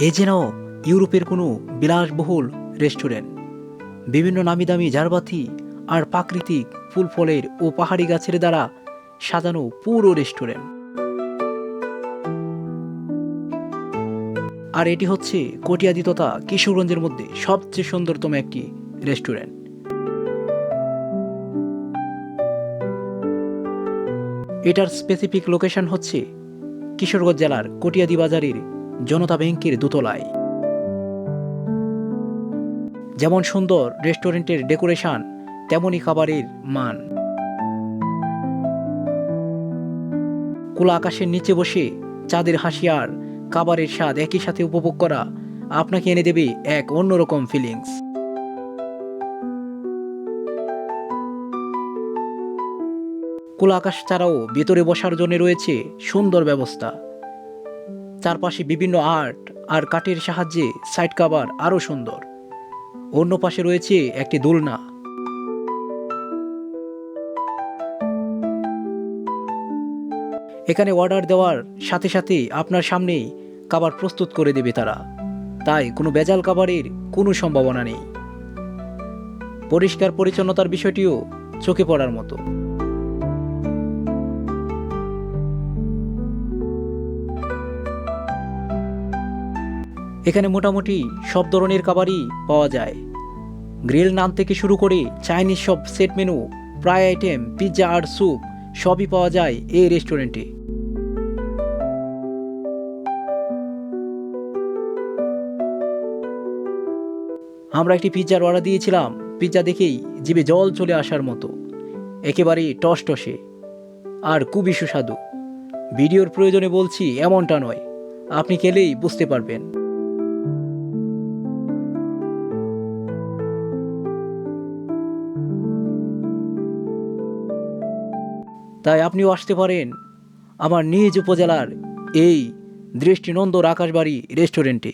এ যেন ইউরোপের কোনো বিলাসবহুল রেস্টুরেন্ট। বিভিন্ন নামিদামি ঝাড়বাতি আর প্রাকৃতিক ফুল ফলের ও পাহাড়ি গাছের দ্বারা সাজানো পুরো রেস্টুরেন্ট। আর এটি হচ্ছে কটিয়াদি তথা কিশোরগঞ্জের মধ্যে সবচেয়ে সুন্দরতম একটি রেস্টুরেন্ট। এটার স্পেসিফিক লোকেশন হচ্ছে কিশোরগঞ্জ জেলার কটিয়াদি বাজারের জনতা ব্যাংকের দোতলায়। যেমন সুন্দর রেস্টুরেন্টের ডেকোরেশন, তেমনই খাবারের মান। খোলা আকাশের নিচে বসে চাঁদের হাসি আর খাবারের স্বাদ একই সাথে উপভোগ করা আপনাকে এনে দেবে এক অন্যরকম ফিলিংস। খোলা আকাশ ছাড়াও ভেতরে বসার জন্য রয়েছে সুন্দর ব্যবস্থা। চারপাশে বিভিন্ন আর্ট আর কাঠের সাহায্যে সাইড কাভার আরও সুন্দর। অন্য পাশে রয়েছে একটি দোলনা। এখানে অর্ডার দেওয়ার সাথে সাথে আপনার সামনেই খাবার প্রস্তুত করে দেবে তারা, তাই কোনো ভেজাল খাবারের কোনো সম্ভাবনা নেই। পরিষ্কার পরিচ্ছন্নতার বিষয়টিও চোখে পড়ার মতো। এখানে মোটামুটি সব ধরনের খাবারই পাওয়া যায়। গ্রিল নান থেকে শুরু করে চাইনিজ সব set menu, fry item, pizza আর স্যুপ সবই পাওয়া যায় এই রেস্টুরেন্টে। আমরা একটি পিৎজার অর্ডার দিয়েছিলাম। পিৎজা দেখেই জিভে জল চলে আসার মতো, একেবারেই টসটসে আর খুবই সুস্বাদু। ভিডিওর প্রয়োজনে বলছি এমনটা নয়, আপনি খেলেই বুঝতে পারবেন। তাই আপনিও আসতে পারেন আমার নিজ উপজেলার এই দৃষ্টিনন্দন আকাশবাড়ি রেস্টুরেন্টে।